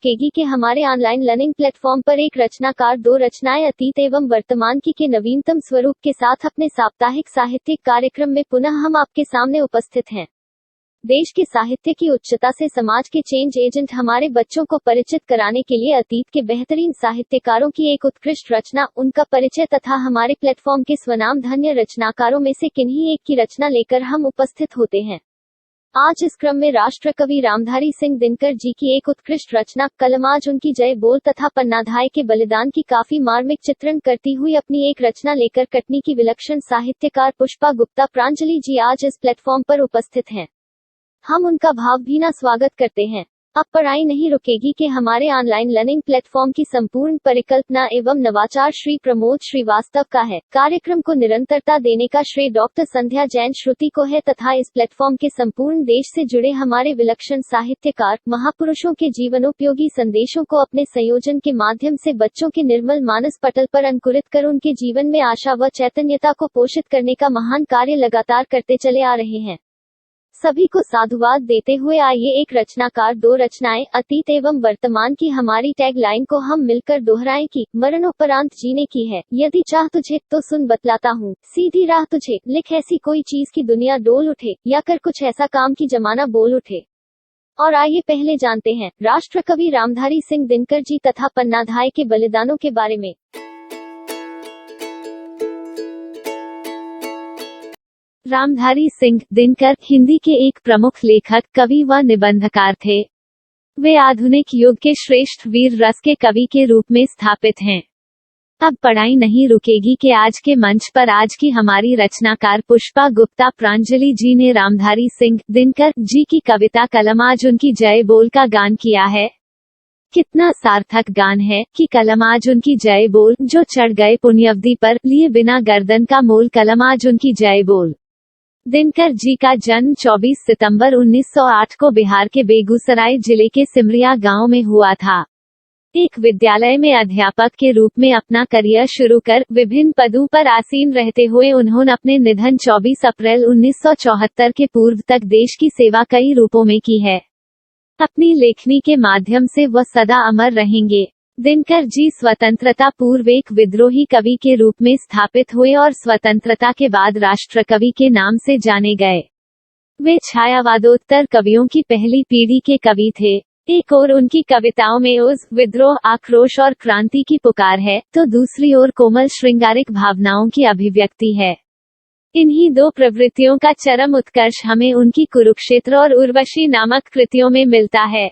रुकेगी कि हमारे ऑनलाइन लर्निंग प्लेटफॉर्म पर एक रचनाकार दो रचनाएं अतीत एवं वर्तमान की के नवीनतम स्वरूप के साथ अपने साप्ताहिक साहित्यिक कार्यक्रम में पुनः हम आपके सामने उपस्थित हैं। देश के साहित्य की उच्चता से समाज के चेंज एजेंट हमारे बच्चों को परिचित कराने के लिए अतीत के बेहतरीन साहित्यकारों की एक उत्कृष्ट रचना, उनका परिचय तथा हमारे प्लेटफॉर्म के स्वनाम धन्य रचनाकारों में से किन्हीं एक की रचना लेकर हम उपस्थित होते हैं। आज इस क्रम में राष्ट्रकवि रामधारी सिंह दिनकर जी की एक उत्कृष्ट रचना कलमाज उनकी जय बोल तथा पन्नाधाय के बलिदान की काफी मार्मिक चित्रण करती हुई अपनी एक रचना लेकर कटनी की विलक्षण साहित्यकार पुष्पा गुप्ता प्रांजलि जी आज इस प्लेटफॉर्म पर उपस्थित हैं। हम उनका भावभीना स्वागत करते हैं। अब पढ़ाई नहीं रुकेगी कि हमारे ऑनलाइन लर्निंग प्लेटफॉर्म की संपूर्ण परिकल्पना एवं नवाचार श्री प्रमोद श्रीवास्तव का है। कार्यक्रम को निरंतरता देने का श्रेय डॉक्टर संध्या जैन श्रुति को है तथा इस प्लेटफॉर्म के संपूर्ण देश से जुड़े हमारे विलक्षण साहित्यकार महापुरुषों के जीवनोपयोगी संदेशों को अपने संयोजन के माध्यम से बच्चों के निर्मल मानस पटल पर अंकुरित कर उनके जीवन में आशा व चैतन्यता को पोषित करने का महान कार्य लगातार करते चले आ रहे हैं। सभी को साधुवाद देते हुए आइए एक रचनाकार दो रचनाएं अतीत एवं वर्तमान की हमारी टैग लाइन को हम मिलकर दोहराएं कि मरणोपरांत जीने की है, यदि चाह तुझे तो सुन बतलाता हूँ, सीधी राह तुझे, लिख ऐसी कोई चीज की दुनिया डोल उठे, या कर कुछ ऐसा काम की जमाना बोल उठे। और आइए पहले जानते हैं राष्ट्रकवि रामधारी सिंह दिनकर जी तथा पन्नाधाय के बलिदानों के बारे में। रामधारी सिंह दिनकर हिंदी के एक प्रमुख लेखक, कवि व निबंधकार थे। वे आधुनिक युग के श्रेष्ठ वीर रस के कवि के रूप में स्थापित हैं। अब पढ़ाई नहीं रुकेगी कि आज के मंच पर आज की हमारी रचनाकार पुष्पा गुप्ता प्रांजलि जी ने रामधारी सिंह दिनकर जी की कविता कलमाज उनकी जय बोल का गान किया है। कितना सार्थक गान है कि कलमाज उनकी जय बोल, जो चढ़ गए पुण्यवधि पर, लिए बिना गर्दन का मोल, कलमाज उनकी जय बोल। दिनकर जी का जन्म 24 सितंबर 1908 को बिहार के बेगूसराय जिले के सिमरिया गांव में हुआ था। एक विद्यालय में अध्यापक के रूप में अपना करियर शुरू कर विभिन्न पदों पर आसीन रहते हुए उन्होंने अपने निधन 24 अप्रैल 1974 के पूर्व तक देश की सेवा कई रूपों में की है। अपनी लेखनी के माध्यम से वह सदा अमर रहेंगे। दिनकर जी स्वतंत्रता पूर्व एक विद्रोही कवि के रूप में स्थापित हुए और स्वतंत्रता के बाद राष्ट्रकवि के नाम से जाने गए। वे छायावादोत्तर कवियों की पहली पीढ़ी के कवि थे। एक ओर उनकी कविताओं में ओज, विद्रोह, आक्रोश और क्रांति की पुकार है, तो दूसरी ओर कोमल श्रृंगारिक भावनाओं की अभिव्यक्ति है। इन्हीं दो प्रवृत्तियों का चरम उत्कर्ष हमें उनकी कुरुक्षेत्र और उर्वशी नामक कृतियों में मिलता है।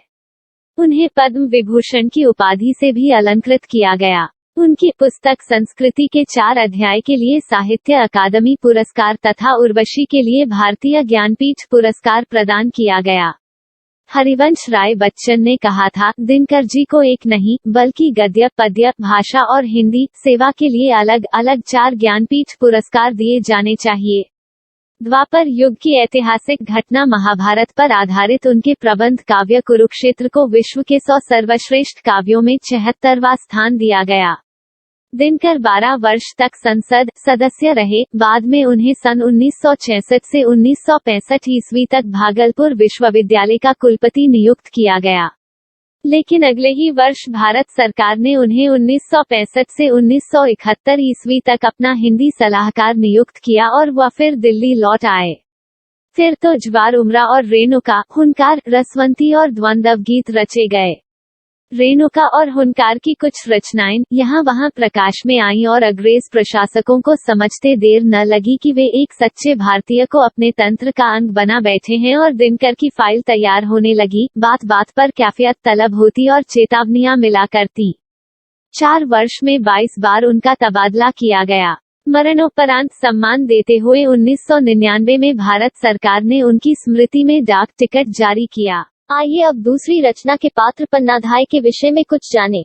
उन्हें पद्म विभूषण की उपाधि से भी अलंकृत किया गया। उनकी पुस्तक संस्कृति के 4 अध्याय के लिए साहित्य अकादमी पुरस्कार तथा उर्वशी के लिए भारतीय ज्ञानपीठ पुरस्कार प्रदान किया गया। हरिवंश राय बच्चन ने कहा था, दिनकर जी को एक नहीं बल्कि गद्य, पद्य, भाषा और हिंदी सेवा के लिए अलग अलग 4 ज्ञानपीठ पुरस्कार दिए जाने चाहिए। द्वापर युग की ऐतिहासिक घटना महाभारत पर आधारित उनके प्रबंध काव्य कुरुक्षेत्र को विश्व के 100 सर्वश्रेष्ठ काव्यों में 76वां स्थान दिया गया। दिनकर 12 वर्ष तक संसद सदस्य रहे। बाद में उन्हें सन 1966 से 1965 ईस्वी तक भागलपुर विश्वविद्यालय का कुलपति नियुक्त किया गया। लेकिन अगले ही वर्ष भारत सरकार ने उन्हें 1965 से 1971 ईस्वी तक अपना हिंदी सलाहकार नियुक्त किया और वह फिर दिल्ली लौट आए। फिर तो ज्वार उमरा और रेणुका, हुनकार, रसवंती और द्वंद्व गीत रचे गए। रेणुका और हुनकार की कुछ रचनाएं यहाँ वहाँ प्रकाश में आईं और अंग्रेज प्रशासकों को समझते देर न लगी कि वे एक सच्चे भारतीय को अपने तंत्र का अंग बना बैठे हैं और दिनकर की फाइल तैयार होने लगी। बात बात पर कैफियत तलब होती और चेतावनियां मिला करती। 4 वर्ष में 22 बार उनका तबादला किया गया। मरणोपरांत सम्मान देते हुए 1999 में भारत सरकार ने उनकी स्मृति में डाक टिकट जारी किया। आइए अब दूसरी रचना के पात्र पन्नाधाय के विषय में कुछ जानें।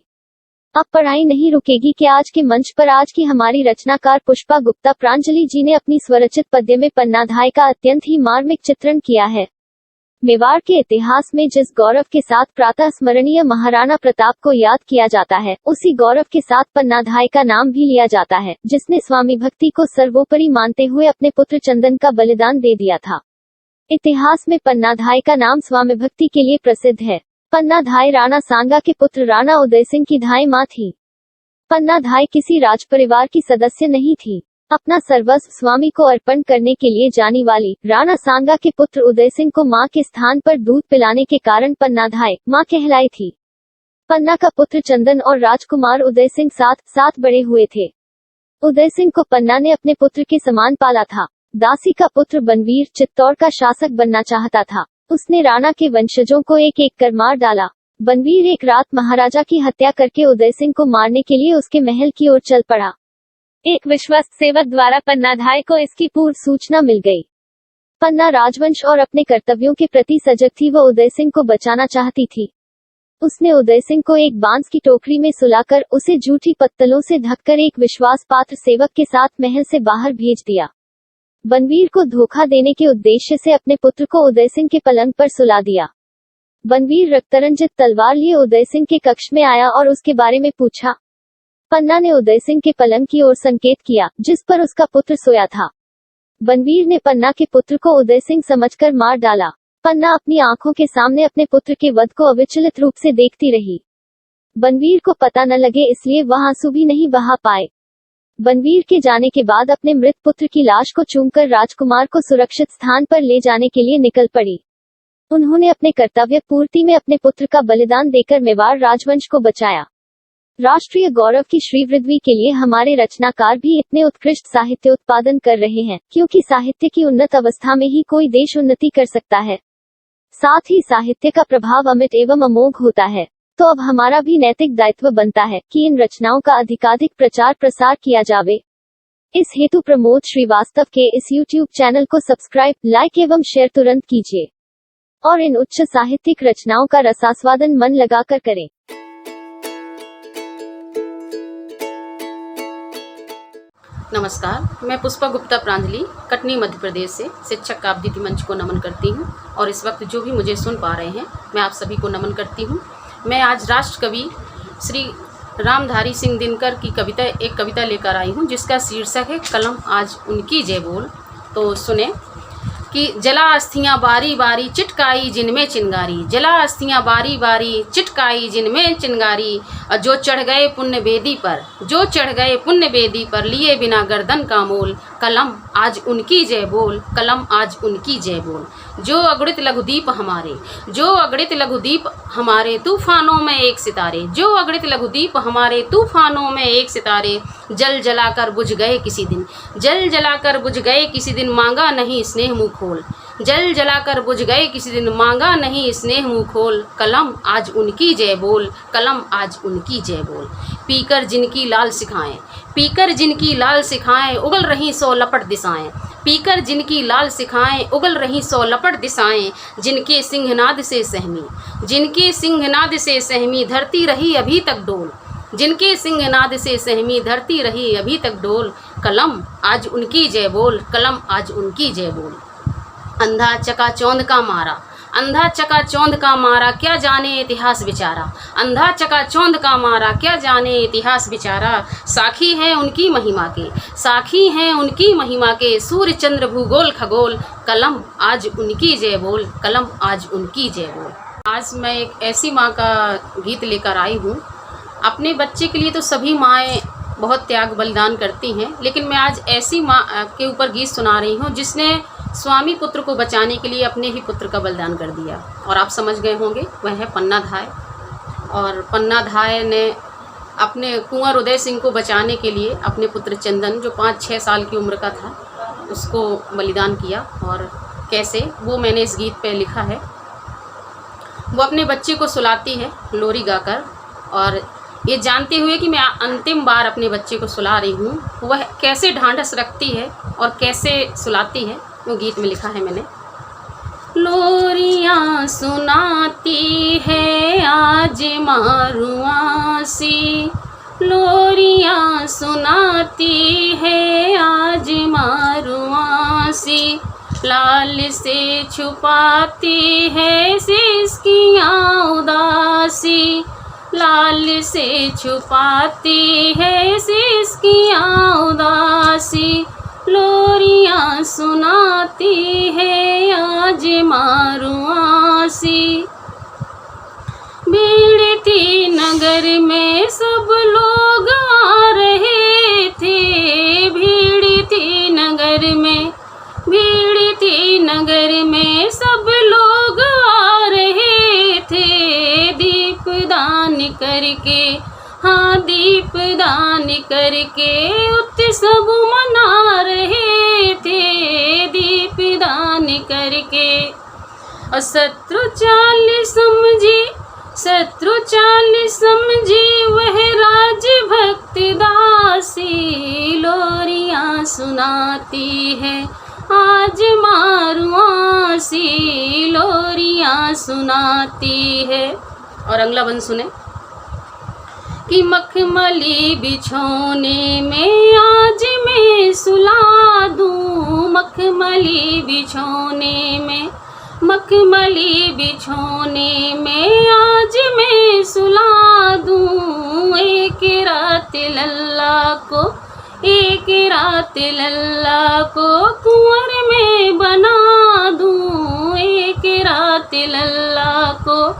अब पढ़ाई नहीं रुकेगी कि आज के मंच पर आज की हमारी रचनाकार पुष्पा गुप्ता प्रांजलि जी ने अपनी स्वरचित पद्य में पन्नाधाय का अत्यंत ही मार्मिक चित्रण किया है। मेवाड़ के इतिहास में जिस गौरव के साथ प्रातः स्मरणीय महाराणा प्रताप को याद किया जाता है, उसी गौरव के साथ पन्नाधाय का नाम भी लिया जाता है, जिसने स्वामी भक्ति को सर्वोपरि मानते हुए अपने पुत्र चंदन का बलिदान दे दिया था। इतिहास में पन्नाधाय का नाम स्वामी भक्ति के लिए प्रसिद्ध है। पन्ना धाय राणा सांगा के पुत्र राणा उदय सिंह की धाय मां थी। पन्ना धाय किसी राजपरिवार की सदस्य नहीं थी। अपना सर्वस्व स्वामी को अर्पण करने के लिए जानी वाली राणा सांगा के पुत्र उदय सिंह को मां के स्थान पर दूध पिलाने के कारण पन्ना धाय मां कहलाई थी। पन्ना का पुत्र चंदन और राजकुमार उदय सिंह साथ साथ बड़े हुए थे। उदय सिंह को पन्ना ने अपने पुत्र के समान पाला था। दासी का पुत्र बनवीर चित्तौड़ का शासक बनना चाहता था। उसने राणा के वंशजों को एक एक कर मार डाला। बनवीर एक रात महाराजा की हत्या करके उदय सिंह को मारने के लिए उसके महल की ओर चल पड़ा। एक विश्वस्त सेवक द्वारा पन्ना धाय को इसकी पूर्व सूचना मिल गई। पन्ना राजवंश और अपने कर्तव्यों के प्रति सजग थी। वह उदय सिंह को बचाना चाहती थी। उसने उदय सिंह को एक बांस की टोकरी में सुलाकर उसे जूठी पत्तलों से ढककर एक विश्वास पात्र सेवक के साथ महल से बाहर भेज दिया। बनवीर को धोखा देने के उद्देश्य से अपने पुत्र को उदय सिंह के पलंग पर सुला दिया। बनवीर रक्तरंजित तलवार लिए उदय सिंह के कक्ष में आया और उसके बारे में पूछा। पन्ना ने उदय सिंह के पलंग की ओर संकेत किया, जिस पर उसका पुत्र सोया था। बनवीर ने पन्ना के पुत्र को उदय सिंह समझकर मार डाला। पन्ना अपनी आंखों के सामने अपने पुत्र के वध को अविचलित रूप से देखती रही। बनवीर को पता न लगे इसलिए वह आंसू भी नहीं बहा पाए। बनवीर के जाने के बाद अपने मृत पुत्र की लाश को चूमकर राजकुमार को सुरक्षित स्थान पर ले जाने के लिए निकल पड़ी। उन्होंने अपने कर्तव्य पूर्ति में अपने पुत्र का बलिदान देकर मेवाड़ राजवंश को बचाया। राष्ट्रीय गौरव की श्रीवृद्धि के लिए हमारे रचनाकार भी इतने उत्कृष्ट साहित्य उत्पादन कर रहे हैं, क्योंकि साहित्य की उन्नत अवस्था में ही कोई देश उन्नति कर सकता है। साथ ही साहित्य का प्रभाव अमिट एवं अमोघ होता है। तो अब हमारा भी नैतिक दायित्व बनता है कि इन रचनाओं का अधिकाधिक प्रचार प्रसार किया जावे। इस हेतु प्रमोद श्रीवास्तव के इस YouTube चैनल को सब्सक्राइब, लाइक एवं शेयर तुरंत कीजिए और इन उच्च साहित्यिक रचनाओं का रसास्वादन मन लगाकर करें। नमस्कार, मैं पुष्पा गुप्ता प्रांजलि कटनी मध्य प्रदेश से शिक्षक काव्यदीति मंच को नमन करती हूँ और इस वक्त जो भी मुझे सुन पा रहे हैं मैं आप सभी को नमन करती हूँ। मैं आज राष्ट्र कवि श्री रामधारी सिंह दिनकर की एक कविता लेकर आई हूँ जिसका शीर्षक है कलम आज उनकी जय बोल। तो सुने कि जला अस्थियाँ बारी बारी चिटकाई जिनमें चिंगारी, जला अस्थियाँ बारी बारी चिटकाई जिनमें चिंगारी, जो चढ़ गए पुण्य वेदी पर, जो चढ़ गए पुण्य वेदी पर लिए बिना गर्दन का मोल, कलम आज उनकी जय बोल, कलम आज उनकी जय बोल। जो अगणित लघुदीप हमारे, जो अगणित लघुदीप हमारे तूफानों में एक सितारे, जो अगणित लघुदीप हमारे तूफानों में एक सितारे, जल जलाकर बुझ गए किसी दिन, जल जलाकर बुझ गए किसी दिन, मांगा नहीं स्नेह मुँह खोल, जल जलाकर बुझ गए किसी दिन, मांगा नहीं स्नेह मुँह खोल, कलम आज उनकी जय बोल, कलम आज उनकी जय बोल। पीकर जिनकी लाल सिखाएं, पीकर जिनकी लाल सिखाएं, उगल रही 100 लपट दिशाएं, पीकर जिनकी लाल सिखाएं, उगल रही 100 लपट दिशाएं, जिनके सिंहनाद से सहमी, जिनके सिंहनाद से सहमी धरती रही अभी तक डोल, जिनके सिंहनाद से सहमी धरती रही अभी तक डोल, कलम आज उनकी जय बोल, कलम आज उनकी जय बोल। अंधा चकाचौंध का मारा, अंधा चकाचौंध का मारा, क्या जाने इतिहास बेचारा, अंधा चकाचौंध का मारा, क्या जाने इतिहास बेचारा, साखी हैं उनकी महिमा के, साखी हैं उनकी महिमा के, सूर्य चंद्र भूगोल खगोल, कलम आज उनकी जय बोल, कलम आज उनकी जय बोल। आज मैं एक ऐसी माँ का गीत लेकर आई हूँ। अपने बच्चे के लिए तो सभी माएँ बहुत त्याग बलिदान करती हैं, लेकिन मैं आज ऐसी माँ के ऊपर गीत सुना रही हूँ जिसने स्वामी पुत्र को बचाने के लिए अपने ही पुत्र का बलिदान कर दिया। और आप समझ गए होंगे वह है पन्ना धाय। और पन्ना धाय ने अपने कुंवर उदय सिंह को बचाने के लिए अपने पुत्र चंदन, जो 5-6 साल की उम्र का था, उसको बलिदान किया। और कैसे, वो मैंने इस गीत पे लिखा है। वो अपने बच्चे को सुलाती है लोरी गाकर, और ये जानते हुए कि मैं अंतिम बार अपने बच्चे को सुला रही हूँ, वह कैसे ढांढस रखती है और कैसे सुलाती है, वो गीत में लिखा है मैंने। लोरियाँ सुनाती है आज मारुआसी, लोरियाँ सुनाती है आज मारुआसी, लाल से छुपाती है सिसकियाँ उदासी, लाल से छुपाती है सिसकियाँ उदासी, लोरियाँ सुनाती है आज मारुआसी। थी नगर में सब लोग आ रहे थे, भीड़ थी नगर में, भीड़ थी नगर में सब लोग आ रहे थे, दीपदान करके, हाँ दीपदान करके उत्सव मना रहे थे, दीपदान करके। और शत्रु चाल समझी, शत्रु चाल समझी वह राज भक्त दासी, लोरियां सुनाती है आज मारुआसी, लोरियां सुनाती है। और अगला बंद सुने कि मखमली बिछौने में आज मैं सुला दूँ, मखमली बिछौने में, मखमली बिछौने में आज मैं सुला दूँ, एक रात लल्ला को, एक रात लल्ला को कुंवर में बना दूँ, एक रात लल्ला को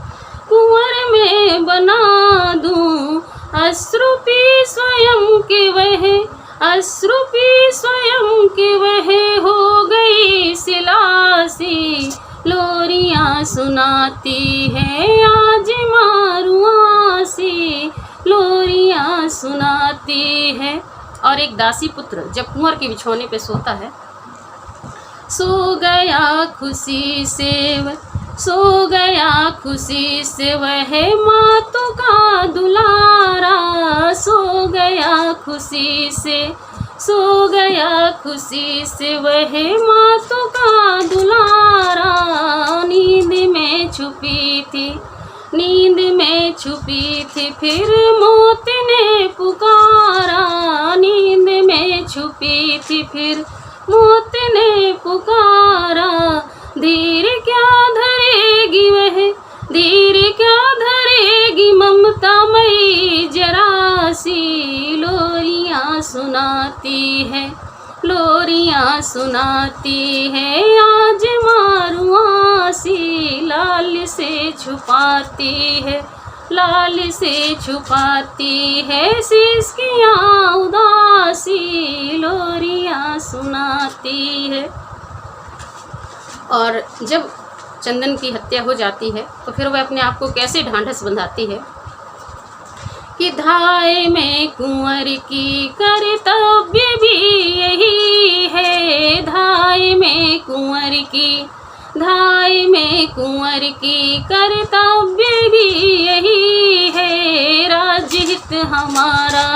कुंवर में बना दूँ। अश्रु पी स्वयं के वह, अश्रु पी स्वयं के वह हो गई सिलासी, लोरियां सुनाती है आज मारुआसी, लोरियां सुनाती है। और एक दासी पुत्र जब कुंवर के बिछौने पे सोता है, सो गया खुशी से, सो गया खुशी से वह मातों का दुलारा, सो गया खुशी से, सो गया खुशी से वह मातों का दुलारा, नींद में छुपी थी, नींद में छुपी थी फिर मौत ने पुकारा, नींद में छुपी थी फिर मौत ने पुकारा, धीर क्या धरेगी वह, धीर क्या धरेगी ममता मई जरासी, लोरियां सुनाती है, लोरियां सुनाती है आज मारुआसी, लाल से छुपाती है, लाल से छुपाती है सिसकियाँ उदासी, लोरियां सुनाती है। और जब चंदन की हत्या हो जाती है तो फिर वह अपने आप को कैसे ढांढस बंधाती है कि धाय में कुंवर की कर्तव्य भी यही है, धाय में कुंवर की, धाय में कुंवर की कर्तव्य भी यही है, राजहित हमारा,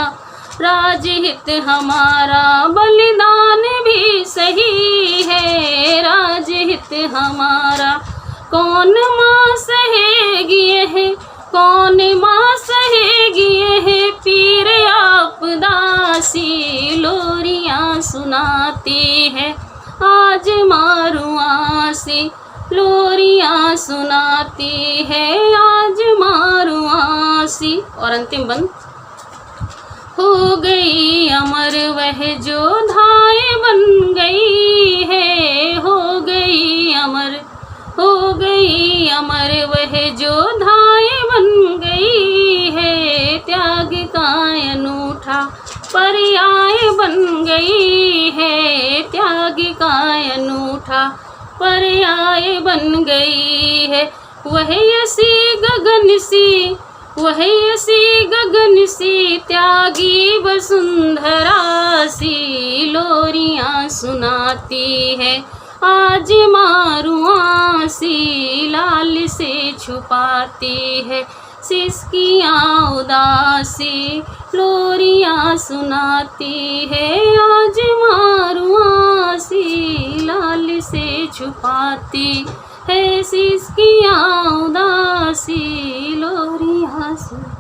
राजहित हमारा बलिदान भी सही है, राजहित हमारा कौन माँ सहेगी है, कौन माँ सहेगी है पीर आपदासी, लोरियां सुनाती है आज मारुआसी, लोरियां सुनाती है आज मारुआसी। और अंतिम बंद, हो गई अमर वह जो धाय बन गई है, हो गई अमर, हो गई अमर वह जो धाय बन गई है, त्याग का अनूठा पर्याय बन गई है, त्याग का अनूठा पर्याय बन गई है, वह यसी गगन सी, वह यसी गगन सी त्यागी वसुंधरा सी, लोरियां सुनाती है आज मारुआसी, लाल से छुपाती है सिसकियाँ उदासी, लोरियां सुनाती है आज मारुआसी, लाल से छुपाती है सिसकियाँ उदासी, लोरियां सुनाती।